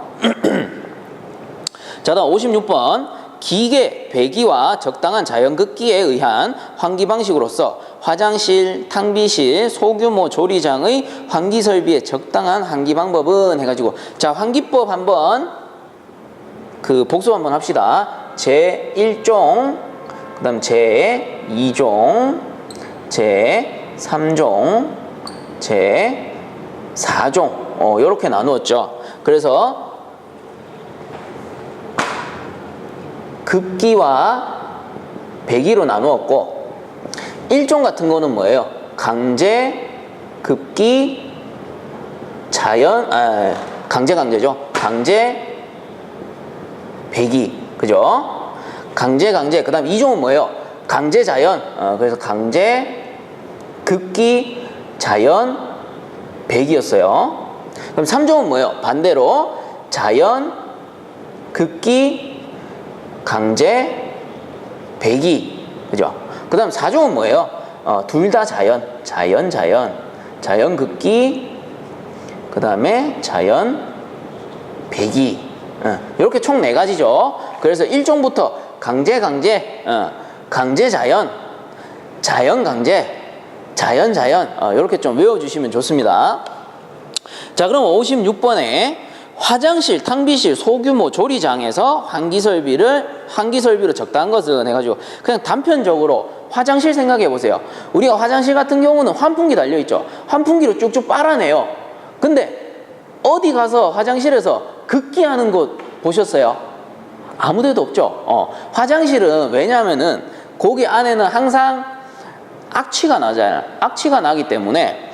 자, 다음 56번 기계, 배기와 적당한 자연극기에 의한 환기 방식으로서 화장실, 탕비실, 소규모 조리장의 환기 설비의 적당한 환기 방법은 해가지고, 자, 환기법 한번 복습 한번 합시다. 제1종, 그 다음 제2종, 제3종, 제4종 이렇게 나누었죠. 그래서 급기와 배기로 나누었고, 1종 같은 거는 뭐예요? 강제, 급기, 강제죠. 강제, 배기. 그죠? 강제. 그 다음 2종은 뭐예요? 강제, 자연. 그래서 강제, 급기, 자연, 배기였어요. 그럼 3종은 뭐예요? 반대로 자연, 급기, 강제, 배기. 그죠? 그 다음 4종은 뭐예요? 둘 다 자연, 급기, 그 다음에 자연, 배기. 이렇게 총 4가지죠. 그래서 1종부터 강제, 강제, 자연, 강제, 자연, 이렇게 좀 외워주시면 좋습니다. 자, 그럼 56번에 화장실, 탕비실, 소규모 조리장에서 환기 설비로 적당한 것은 해가지고 그냥 단편적으로 화장실 생각해 보세요. 우리가 화장실 같은 경우는 환풍기 달려있죠. 환풍기로 쭉쭉 빨아내요. 근데 어디 가서 화장실에서 급기하는 곳 보셨어요? 아무데도 없죠. 화장실은 왜냐하면은 거기 안에는 항상 악취가 나잖아요. 악취가 나기 때문에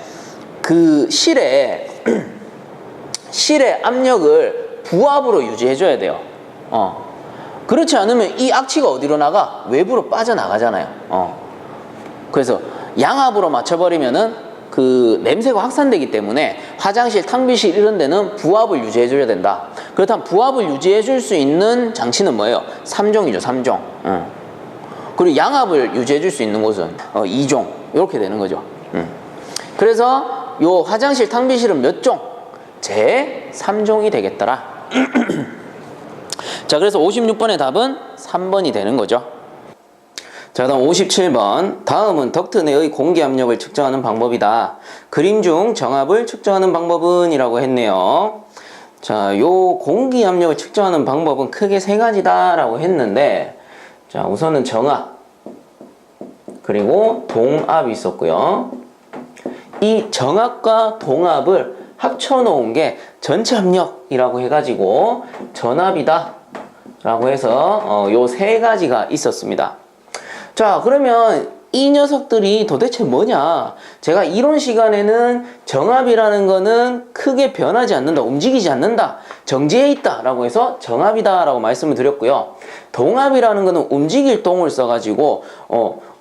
그 실의 압력을 부압으로 유지해줘야 돼요. 그렇지 않으면 이 악취가 어디로 나가? 외부로 빠져나가잖아요. 그래서 양압으로 맞춰버리면은 그 냄새가 확산되기 때문에 화장실, 탕비실 이런 데는 부압을 유지해줘야 된다. 그렇다면 부압을 유지해줄 수 있는 장치는 뭐예요? 3종이죠, 3종. 그리고 양압을 유지해줄 수 있는 곳은 2종. 이렇게 되는 거죠. 그래서 요 화장실, 탕비실은 몇 종? 제 3종이 되겠더라. 자, 그래서 56번의 답은 3번이 되는 거죠. 자, 다음 57번. 다음은 덕트 내의 공기 압력을 측정하는 방법이다. 그림 중 정압을 측정하는 방법은? 이라고 했네요. 자, 요 공기 압력을 측정하는 방법은 크게 세 가지다 라고 했는데, 자, 우선은 정압, 그리고 동압이 있었고요. 이 정압과 동압을 합쳐놓은 게 전체 압력이라고 해가지고 전압이다 라고 해서 요 세 가지가 있었습니다. 자, 그러면 이 녀석들이 도대체 뭐냐? 제가 이론 시간에는 정압이라는 거는 크게 변하지 않는다, 움직이지 않는다, 정지해 있다 라고 해서 정압이다 라고 말씀을 드렸고요. 동압이라는 거는 움직일 동을 써가지고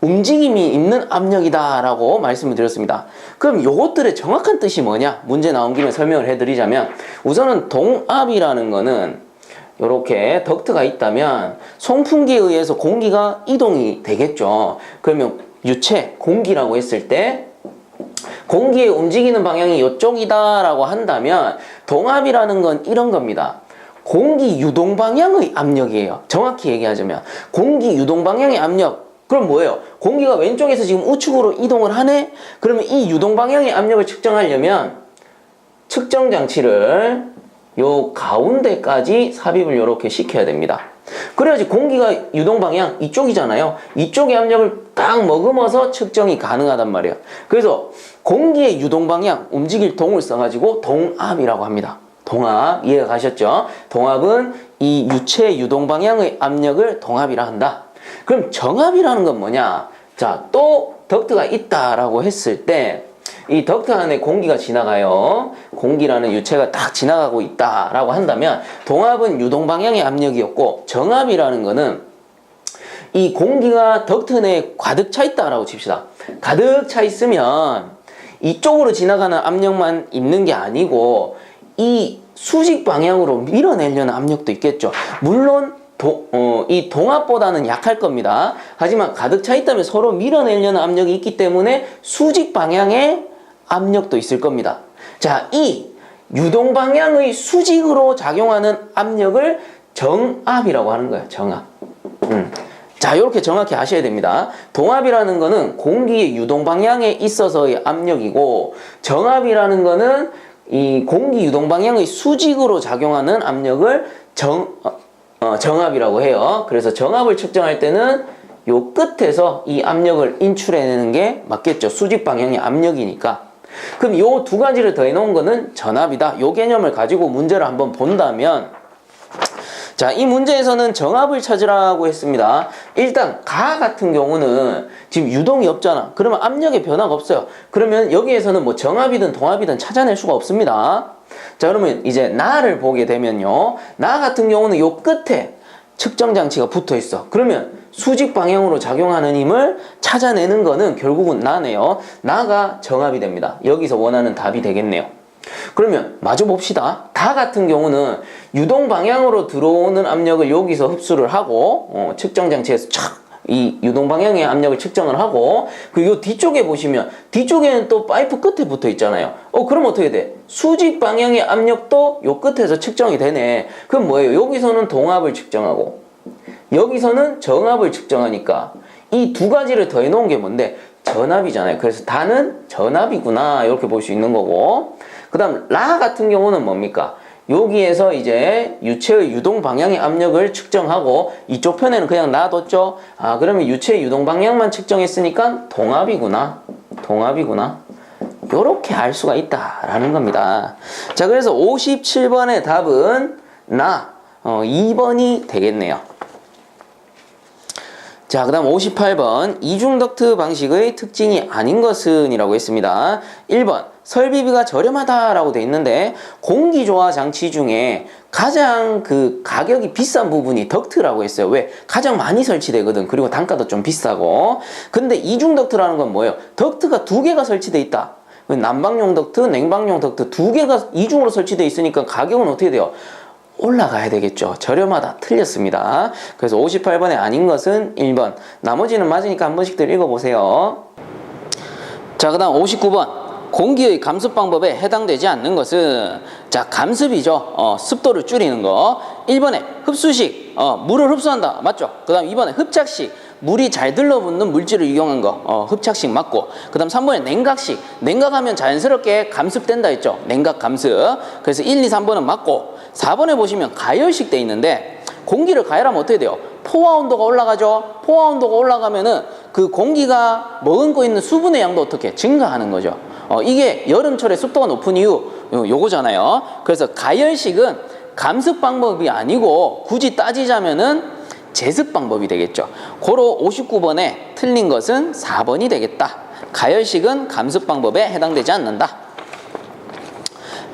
움직임이 있는 압력이다 라고 말씀을 드렸습니다. 그럼 요것들의 정확한 뜻이 뭐냐? 문제 나온 김에 설명을 해드리자면, 우선은 동압이라는 거는 요렇게 덕트가 있다면 송풍기에 의해서 공기가 이동이 되겠죠. 그러면 유체, 공기라고 했을 때 공기의 움직이는 방향이 이쪽이다 라고 한다면 동압이라는 건 이런 겁니다. 공기 유동 방향의 압력이에요. 정확히 얘기하자면 공기 유동 방향의 압력. 그럼 뭐예요? 공기가 왼쪽에서 지금 우측으로 이동을 하네? 그러면 이 유동 방향의 압력을 측정하려면 측정 장치를 요 가운데까지 삽입을 이렇게 시켜야 됩니다. 그래야지 공기가 유동 방향 이쪽이잖아요. 이쪽의 압력을 딱 머금어서 측정이 가능하단 말이에요. 그래서 공기의 유동 방향, 움직일 동을 써가지고 동압이라고 합니다. 동압, 이해가 가셨죠? 동압은 이 유체 유동 방향의 압력을 동압이라 한다. 그럼 정압이라는 건 뭐냐? 자, 또 덕트가 있다라고 했을 때 이 덕트 안에 공기가 지나가요. 공기라는 유체가 딱 지나가고 있다라고 한다면 동압은 유동 방향의 압력이었고, 정압이라는 거는 이 공기가 덕트 내에 가득 차 있다라고 칩시다. 가득 차 있으면 이쪽으로 지나가는 압력만 있는 게 아니고 이 수직 방향으로 밀어내려는 압력도 있겠죠. 물론 이 동압보다는 약할 겁니다. 하지만 가득 차 있다면 서로 밀어내려는 압력이 있기 때문에 수직 방향의 압력도 있을 겁니다. 자, 이 유동 방향의 수직으로 작용하는 압력을 정압이라고 하는 거예요. 정압. 자, 이렇게 정확히 아셔야 됩니다. 동압이라는 거는 공기의 유동 방향에 있어서의 압력이고, 정압이라는 거는 이 공기 유동 방향의 수직으로 작용하는 압력을 정압이라고 해요. 그래서 정압을 측정할 때는 요 끝에서 이 압력을 인출해내는 게 맞겠죠. 수직 방향의 압력이니까. 그럼 요 두 가지를 더해놓은 거는 전압이다. 요 개념을 가지고 문제를 한번 본다면, 자, 이 문제에서는 정압을 찾으라고 했습니다. 일단 가 같은 경우는 지금 유동이 없잖아. 그러면 압력의 변화가 없어요. 그러면 여기에서는 뭐 정압이든 동압이든 찾아낼 수가 없습니다. 자, 그러면 이제 나를 보게 되면요, 나 같은 경우는 요 끝에 측정 장치가 붙어 있어. 그러면 수직 방향으로 작용하는 힘을 찾아내는 거는 결국은 나네요. 나가 정압이 됩니다. 여기서 원하는 답이 되겠네요. 그러면 마저 봅시다. 다 같은 경우는 유동 방향으로 들어오는 압력을 여기서 흡수를 하고 측정 장치에서 촥 이 유동 방향의 압력을 측정을 하고, 그리고 요 뒤쪽에 보시면 뒤쪽에는 또 파이프 끝에 붙어 있잖아요. 그럼 어떻게 돼? 수직 방향의 압력도 요 끝에서 측정이 되네. 그럼 뭐예요? 여기서는 동압을 측정하고 여기서는 정압을 측정하니까 이 두 가지를 더해 놓은 게 뭔데? 전압이잖아요. 그래서 다는 전압이구나, 이렇게 볼 수 있는 거고, 그 다음 라 같은 경우는 뭡니까? 여기에서 이제 유체의 유동 방향의 압력을 측정하고 이쪽 편에는 그냥 놔뒀죠. 아, 그러면 유체의 유동 방향만 측정했으니까 동압이구나. 동압이구나. 요렇게 알 수가 있다라는 겁니다. 자, 그래서 57번의 답은 2번이 되겠네요. 자, 그 다음 58번 이중덕트 방식의 특징이 아닌 것은 이라고 했습니다. 1번 설비비가 저렴하다라고 돼 있는데 공기조화 장치 중에 가장 그 가격이 비싼 부분이 덕트라고 했어요. 왜? 가장 많이 설치되거든. 그리고 단가도 좀 비싸고. 근데 이중덕트라는 건 뭐예요? 덕트가 두 개가 설치돼 있다. 난방용 덕트, 냉방용 덕트 두 개가 이중으로 설치돼 있으니까 가격은 어떻게 돼요? 올라가야 되겠죠. 저렴하다. 틀렸습니다. 그래서 58번에 아닌 것은 1번. 나머지는 맞으니까 한 번씩 더 읽어보세요. 자, 그 다음 59번. 공기의 감습 방법에 해당되지 않는 것은, 자, 감습이죠. 습도를 줄이는 거. 1번에 흡수식, 물을 흡수한다. 맞죠? 그 다음 2번에 흡착식, 물이 잘 들러붙는 물질을 이용한 거. 흡착식 맞고. 그 다음 3번에 냉각식, 냉각하면 자연스럽게 감습된다 했죠. 냉각 감습. 그래서 1, 2, 3번은 맞고. 4번에 보시면 가열식 돼 있는데 공기를 가열하면 어떻게 돼요? 포화 온도가 올라가죠. 포화 온도가 올라가면은 그 공기가 머금고 있는 수분의 양도 어떻게 증가하는 거죠. 이게 여름철에 습도가 높은 이유 요거잖아요. 그래서 가열식은 감습 방법이 아니고 굳이 따지자면은 제습 방법이 되겠죠. 고로 59번에 틀린 것은 4번이 되겠다. 가열식은 감습 방법에 해당되지 않는다.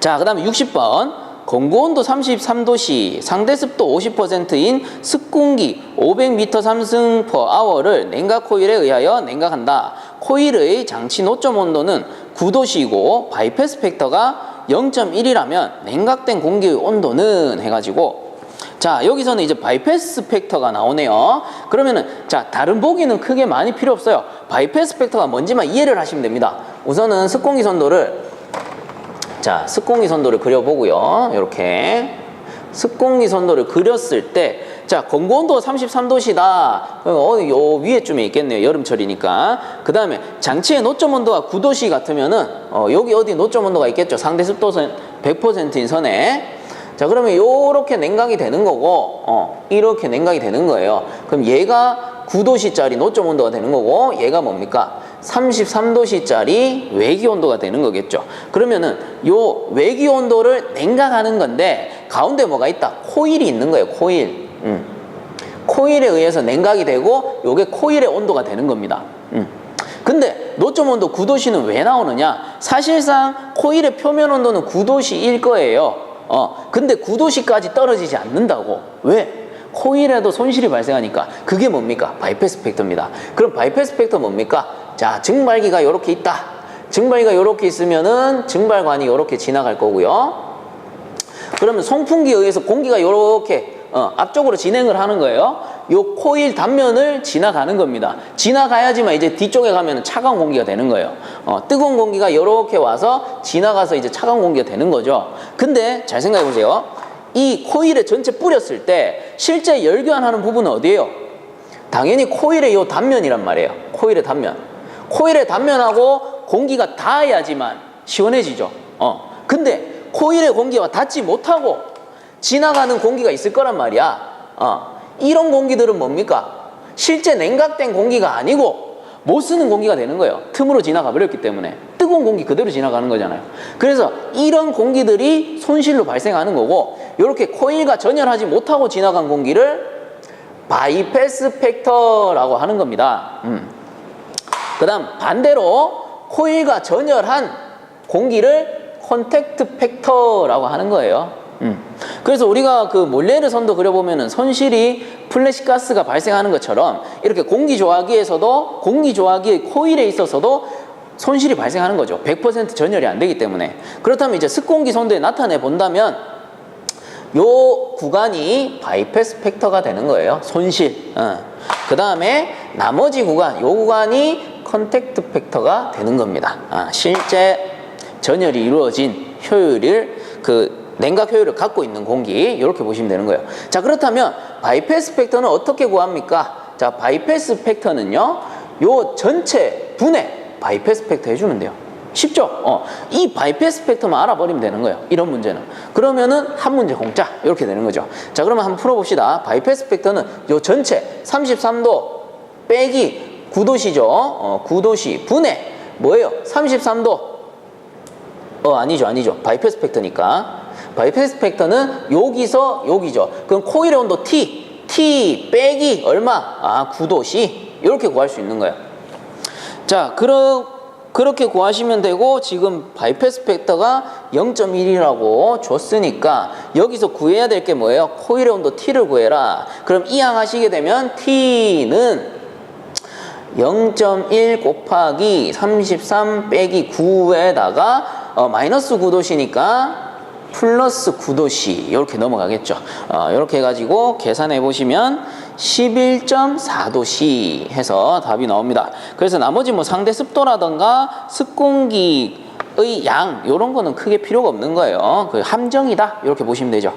자, 그 다음에 60번. 공고온도 33도씨 상대습도 50%인 습공기 500m 상승 per hour를 냉각 코일에 의하여 냉각한다. 코일의 장치 노점 온도는 9도씨이고 바이패스 팩터가 0.1이라면 냉각된 공기의 온도는 해가지고, 자, 여기서는 이제 바이패스 팩터가 나오네요. 그러면은, 자, 다른 보기는 크게 많이 필요 없어요. 바이패스 팩터가 뭔지만 이해를 하시면 됩니다. 우선은 습공기 선도를, 자, 습공기 선도를 그려보고요. 이렇게 습공기 선도를 그렸을 때, 자, 공고온도가 33도씨다. 요 위에쯤에 있겠네요. 여름철이니까. 그 다음에 장치의 노점 온도가 9도씨 같으면은 여기 어디 노점 온도가 있겠죠. 상대 습도선 100%인 선에. 자, 그러면 요렇게 냉각이 되는 거고, 이렇게 냉각이 되는 거예요. 그럼 얘가 9도씨짜리 노점 온도가 되는 거고, 얘가 뭡니까? 33도씨짜리 외기 온도가 되는 거겠죠. 그러면은 요 외기 온도를 냉각하는 건데 가운데 뭐가 있다? 코일이 있는 거예요. 코일. 코일에 의해서 냉각이 되고 요게 코일의 온도가 되는 겁니다. 근데 노점 온도 9도씨는 왜 나오느냐? 사실상 코일의 표면 온도는 9도씨일 거예요. 근데 9도씨까지 떨어지지 않는다고. 왜? 코일에도 손실이 발생하니까. 그게 뭡니까? 바이패스 팩터입니다. 그럼 바이패스 팩터 뭡니까? 자, 증발기가 이렇게 있다. 증발기가 이렇게 있으면은 증발관이 이렇게 지나갈 거고요. 그러면 송풍기에 의해서 공기가 이렇게 앞쪽으로 진행을 하는 거예요. 요 코일 단면을 지나가는 겁니다. 지나가야지만 이제 뒤쪽에 가면 차가운 공기가 되는 거예요. 뜨거운 공기가 이렇게 와서 지나가서 이제 차가운 공기가 되는 거죠. 근데 잘 생각해 보세요. 이 코일에 전체 뿌렸을 때 실제 열교환하는 부분은 어디예요? 당연히 코일의 요 단면이란 말이에요. 코일의 단면. 코일의 단면하고 공기가 닿아야지만 시원해지죠. 근데 코일의 공기와 닿지 못하고 지나가는 공기가 있을 거란 말이야. 이런 공기들은 뭡니까? 실제 냉각된 공기가 아니고 못 쓰는 공기가 되는 거예요. 틈으로 지나가 버렸기 때문에. 뜨거운 공기 그대로 지나가는 거잖아요. 그래서 이런 공기들이 손실로 발생하는 거고, 이렇게 코일과 전열하지 못하고 지나간 공기를 바이패스 팩터라고 하는 겁니다. 그 다음 반대로 코일과 전열한 공기를 컨택트 팩터라고 하는 거예요. 그래서 우리가 그 몰레르 선도 그려보면은 선실이 플래시 가스가 발생하는 것처럼 이렇게 공기조화기에서도, 공기조화기의 코일에 있어서도 손실이 발생하는 거죠. 100% 전열이 안 되기 때문에. 그렇다면 이제 습공기 선도에 나타내 본다면 요 구간이 바이패스 팩터가 되는 거예요. 손실. 그 다음에 나머지 구간, 요 구간이 컨택트 팩터가 되는 겁니다. 실제 전열이 이루어진 효율을, 그 냉각 효율을 갖고 있는 공기, 이렇게 보시면 되는 거예요. 자, 그렇다면 바이패스 팩터는 어떻게 구합니까? 자, 바이패스 팩터는요, 요 전체 분해 바이패스 팩터 해주면 돼요. 쉽죠? 이 바이패스 팩터만 알아버리면 되는 거예요. 이런 문제는. 그러면은 한 문제 공짜. 이렇게 되는 거죠. 자, 그러면 한번 풀어봅시다. 바이패스 팩터는 요 전체 33도 빼기 9도씨죠. 9도씨 분의 뭐예요? 33도. 아니죠. 바이패스 팩터니까. 바이패스 팩터는 여기서 여기죠. 그럼 코일의 온도 T 빼기 얼마? 9도씨. 이렇게 구할 수 있는 거예요. 자, 그렇게 구하시면 되고, 지금 바이패스 팩터가 0.1이라고 줬으니까 여기서 구해야 될 게 뭐예요? 코일의 온도 T를 구해라. 그럼 이항하시게 되면 T는 0.1 곱하기 33 빼기 9에다가 마이너스 9도씨니까 플러스 9도씨 이렇게 넘어가겠죠. 이렇게 해가지고 계산해 보시면 11.4도씨 해서 답이 나옵니다. 그래서 나머지 뭐 상대 습도라던가 습공기의 양 이런 거는 크게 필요가 없는 거예요. 그 함정이다 이렇게 보시면 되죠.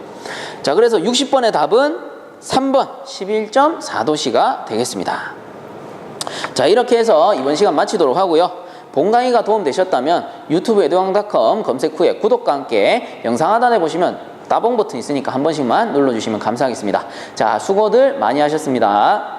자, 그래서 60번의 답은 3번 11.4도씨가 되겠습니다. 자, 이렇게 해서 이번 시간 마치도록 하고요. 본 강의가 도움되셨다면 유튜브 에듀왕닷컴 검색 후에 구독과 함께 영상 하단에 보시면 따봉 버튼 있으니까 한 번씩만 눌러주시면 감사하겠습니다. 자, 수고들 많이 하셨습니다.